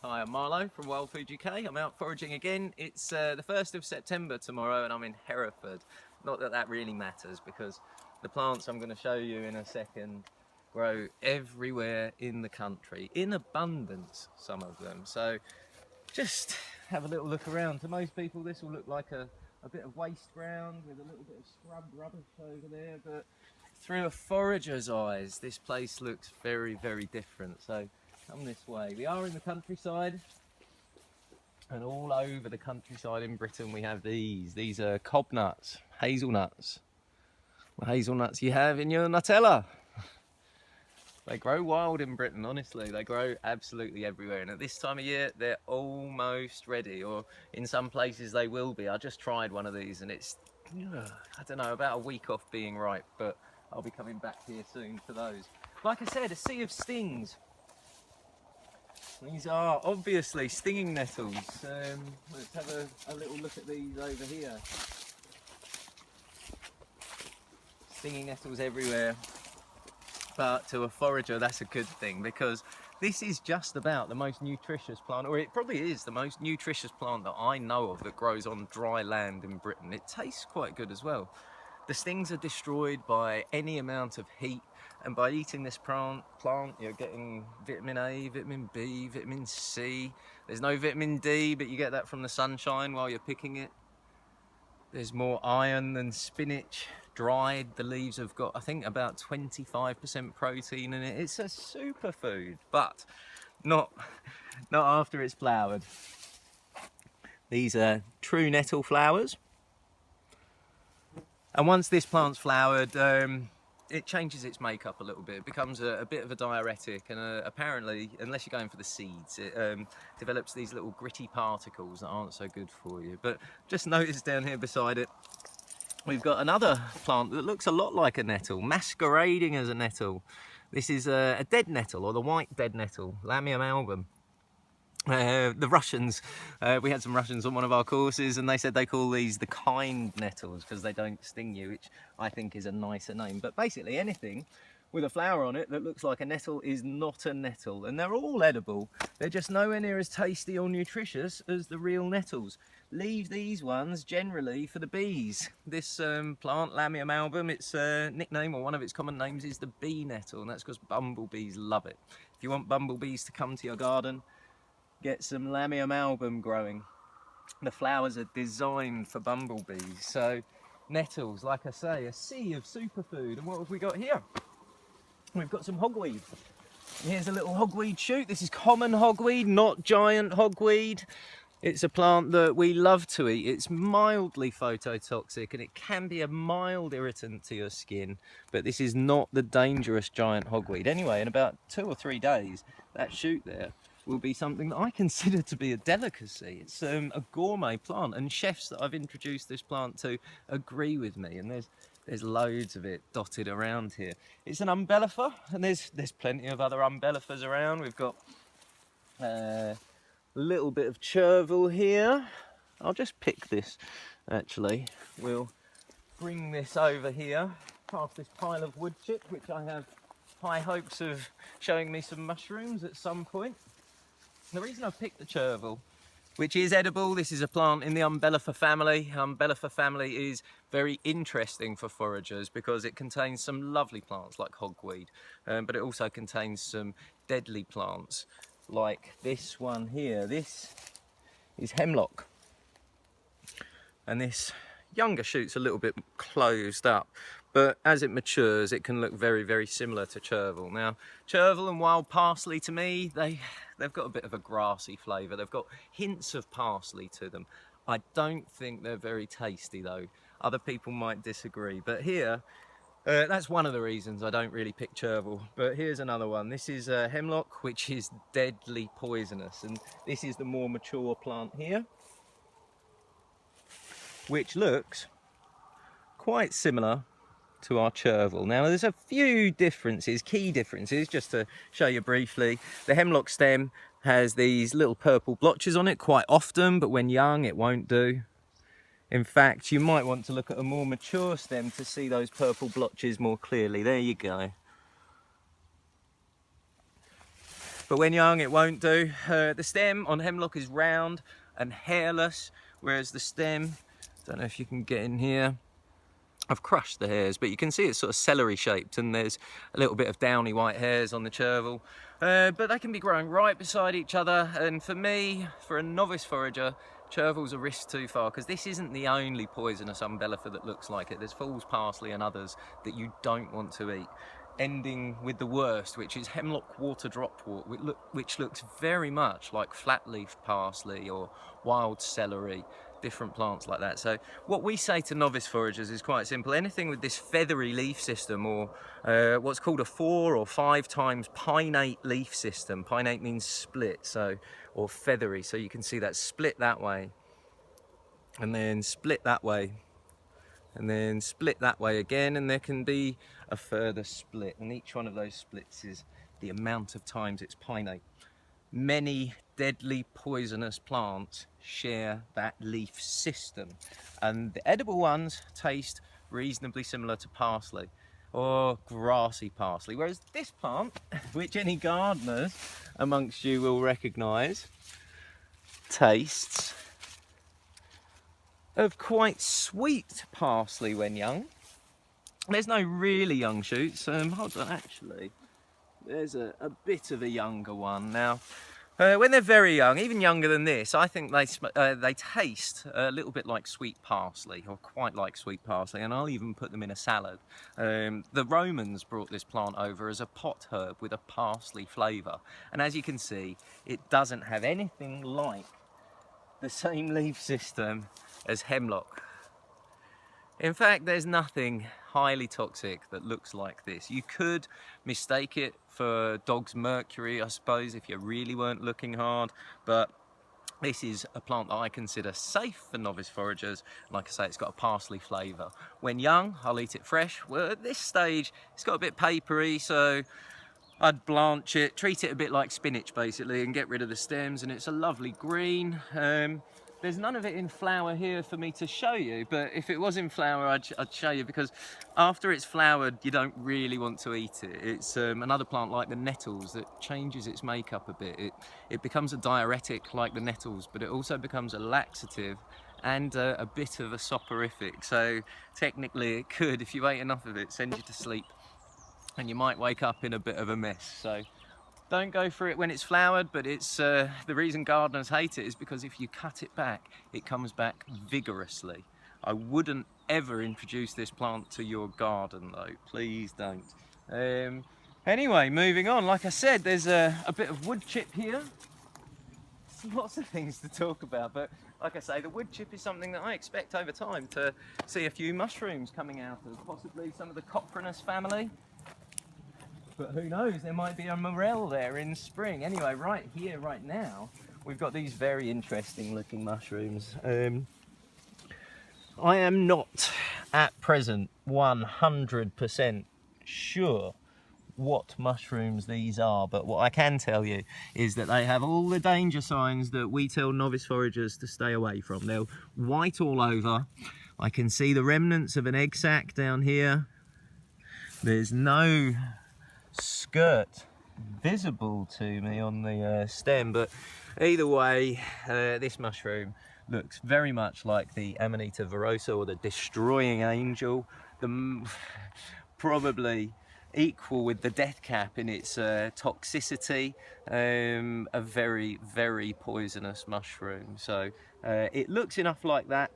Hi, I'm Marlo from Wild Food UK. I'm out foraging again. It's the 1st of September tomorrow and I'm in Hereford. Not that that really matters because the plants I'm going to show you in a second grow everywhere in the country, in abundance, some of them. So just have a little look around. To most people this will look like a bit of waste ground with a little bit of scrub rubbish over there, but through a forager's eyes this place looks very, very different. So come this way. We are in the countryside, and all over the countryside in Britain we have these. These are cob nuts, hazelnuts. The hazelnuts you have in your Nutella. They grow wild in Britain, honestly. They grow absolutely everywhere. And at this time of year, they're almost ready, or in some places they will be. I just tried one of these and it's, I don't know, about a week off being ripe, but I'll be coming back here soon for those. Like I said, a sea of stings. These are obviously stinging nettles. Let's have a little look at these over here. Stinging nettles everywhere. But to a forager that's a good thing, because this is just about the most nutritious plant, or it probably is the most nutritious plant that I know of that grows on dry land in Britain. It tastes quite good as well. The stings are destroyed by any amount of heat, and by eating this plant you're getting vitamin A, vitamin B, vitamin C. There's no vitamin D, but you get that from the sunshine while you're picking it. There's more iron than spinach. Dried, the leaves have got, I think, about 25% protein in it. It's a superfood, but not after it's flowered. These are true nettle flowers. And once this plant's flowered, it changes its makeup a little bit. It becomes a bit of a diuretic, and apparently, unless you're going for the seeds, it develops these little gritty particles that aren't so good for you. But just notice down here beside it, we've got another plant that looks a lot like a nettle, masquerading as a nettle. This is a dead nettle, or the white dead nettle, Lamium album. The Russians, we had some Russians on one of our courses, and they said they call these the kind nettles because they don't sting you, which I think is a nicer name. But basically anything with a flower on it that looks like a nettle is not a nettle, and they're all edible. They're just nowhere near as tasty or nutritious as the real nettles. Leave these ones generally for the bees. This plant, Lamium album, its nickname, or one of its common names, is the bee nettle, and that's because bumblebees love it. If you want bumblebees to come to your garden, get some Lamium album growing. The flowers are designed for bumblebees. So nettles, like I say, a sea of superfood. And what have we got here? We've got some hogweed. Here's a little hogweed shoot. This is common hogweed, not giant hogweed. It's a plant that we love to eat. It's mildly phototoxic and it can be a mild irritant to your skin, but this is not the dangerous giant hogweed. Anyway, in about 2 or 3 days, that shoot there will be something that I consider to be a delicacy. It's a gourmet plant, and chefs that I've introduced this plant to agree with me, and there's loads of it dotted around here. It's an umbellifer, and there's plenty of other umbellifers around. We've got a little bit of chervil here. I'll just pick this, actually. We'll bring this over here past this pile of wood chip, which I have high hopes of showing me some mushrooms at some point. The reason I've picked the chervil, which is edible, this is a plant in the umbellifer family. Umbellifer family is very interesting for foragers because it contains some lovely plants like hogweed, but it also contains some deadly plants like this one here. This is hemlock, and this younger shoot's a little bit closed up, but as it matures it can look very, very similar to chervil. Now, chervil and wild parsley, to me, they've got a bit of a grassy flavour. They've got hints of parsley to them. I don't think they're very tasty though. Other people might disagree, but here, that's one of the reasons I don't really pick chervil. But here's another one. This is hemlock, which is deadly poisonous, and this is the more mature plant here, which looks quite similar to our chervil. Now, there's a few differences, key differences, just to show you briefly. The hemlock stem has these little purple blotches on it quite often, but when young it won't do. In fact, you might want to look at a more mature stem to see those purple blotches more clearly. There you go. but when young it won't do. The stem on hemlock is round and hairless, whereas the stem, don't know if you can get in here, I've crushed the hairs, but you can see it's sort of celery shaped, and there's a little bit of downy white hairs on the chervil. But they can be growing right beside each other, and for me, for a novice forager, chervil's a risk too far, because this isn't the only poisonous umbellifer that looks like it. There's false parsley and others that you don't want to eat, ending with the worst, which is hemlock water dropwort, which looks very much like flat-leaf parsley or wild celery, different plants like that. So what we say to novice foragers is quite simple. Anything with this feathery leaf system, or what's called a 4 or 5 times pinnate leaf system. Pinnate means split, so, or feathery. So you can see that split that way, and then split that way, and then split that way again, and there can be a further split, and each one of those splits is the amount of times it's pinnate. Many deadly poisonous plants share that leaf system, and the edible ones taste reasonably similar to parsley or grassy parsley, whereas this plant, which any gardeners amongst you will recognise, tastes of quite sweet parsley when young. There's no really young shoots. Hold on, actually, there's a bit of a younger one now. When they're very young, even younger than this, I think they taste a little bit like sweet parsley, or quite like sweet parsley, and I'll even put them in a salad. The Romans brought this plant over as a pot herb with a parsley flavour, and as you can see, it doesn't have anything like the same leaf system as hemlock. In fact, there's nothing highly toxic that looks like this. You could mistake it for dog's mercury, I suppose, if you really weren't looking hard, but this is a plant that I consider safe for novice foragers. Like I say, it's got a parsley flavour. When young, I'll eat it fresh. Well, at this stage, it's got a bit papery, so I'd blanch it, treat it a bit like spinach basically, and get rid of the stems, and it's a lovely green. There's none of it in flower here for me to show you, but if it was in flower, I'd show you, because after it's flowered, you don't really want to eat it. It's another plant like the nettles that changes its makeup a bit. It becomes a diuretic like the nettles, but it also becomes a laxative and a bit of a soporific. So technically it could, if you ate enough of it, send you to sleep, and you might wake up in a bit of a mess. So don't go for it when it's flowered, but it's the reason gardeners hate it is because if you cut it back, it comes back vigorously. I wouldn't ever introduce this plant to your garden though, please don't. Anyway, moving on, like I said, there's a bit of wood chip here. There's lots of things to talk about, but like I say, the wood chip is something that I expect over time to see a few mushrooms coming out of, possibly some of the Coprinus family. But who knows, there might be a morel there in spring. Anyway, right here, right now, we've got these very interesting looking mushrooms. I am not at present 100% sure what mushrooms these are, but what I can tell you is that they have all the danger signs that we tell novice foragers to stay away from. They're white all over. I can see the remnants of an egg sac down here. There's no skirt visible to me on the stem, but either way, this mushroom looks very much like the Amanita verosa, or the destroying angel, probably equal with the death cap in its toxicity. A very, very poisonous mushroom. So it looks enough like that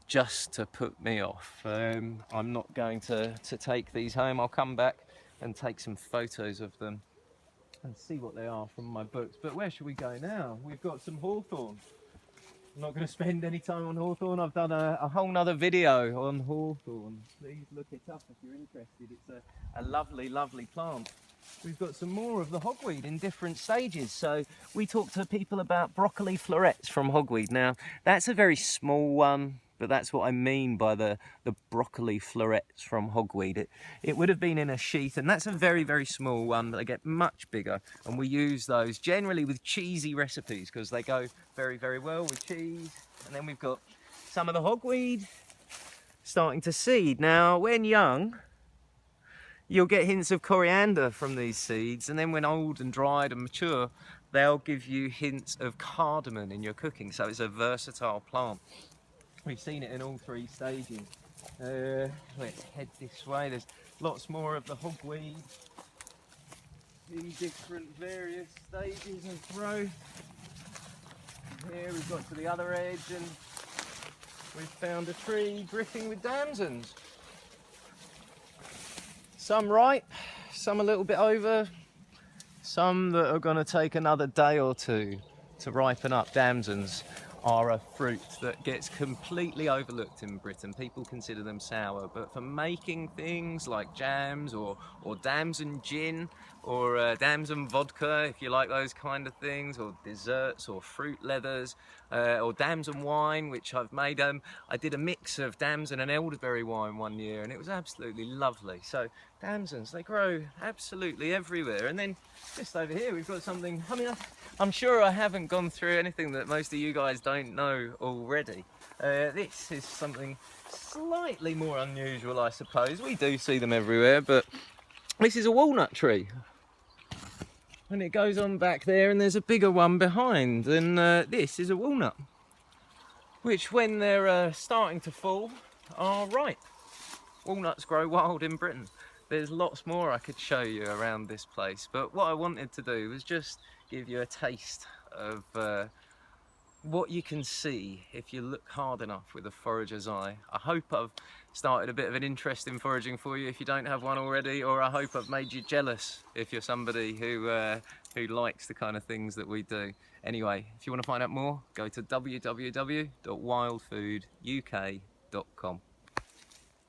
just to put me off. I'm not going to take these home. I'll come back and take some photos of them and see what they are from my books. But where should we go now? We've got some hawthorn. I'm not going to spend any time on hawthorn. I've done a whole nother video on hawthorn. Please look it up if you're interested. It's a lovely, lovely plant. We've got some more of the hogweed in different stages. So we talk to people about broccoli florets from hogweed. Now, that's a very small one, but that's what I mean by the broccoli florets from hogweed. It would have been in a sheath, and that's a very, very small one, but they get much bigger. And we use those generally with cheesy recipes because they go very, very well with cheese. And then we've got some of the hogweed starting to seed. Now, when young, You'll get hints of coriander from these seeds, and then when old and dried and mature, they'll give you hints of cardamom in your cooking. So it's a versatile plant. We've seen it in all 3 stages. Let's head this way. There's lots more of the hogweed in different various stages of growth. Here we've got to the other edge, and we've found a tree dripping with damsons. Some ripe, some a little bit over, some that are going to take another day or 2 to ripen up. Damsons are a fruit that gets completely overlooked in Britain. People consider them sour, but for making things like jams or damson gin or damson vodka, if you like those kind of things, or desserts or fruit leathers, or damson wine, which I've made. I did a mix of damson and elderberry wine one year, and it was absolutely lovely. So damsons, they grow absolutely everywhere. And then just over here we've got something, I mean, I'm sure I haven't gone through anything that most of you guys don't know already. This is something slightly more unusual, I suppose. We do see them everywhere, but this is a walnut tree. And it goes on back there, and there's a bigger one behind, and this is a walnut, which when they're starting to fall are ripe. Walnuts grow wild in Britain. There's lots more I could show you around this place, but what I wanted to do was just give you a taste of what you can see if you look hard enough with a forager's eye. I hope I've started a bit of an interest in foraging for you if you don't have one already, or I hope I've made you jealous if you're somebody who likes the kind of things that we do. Anyway, if you want to find out more, go to www.wildfooduk.com.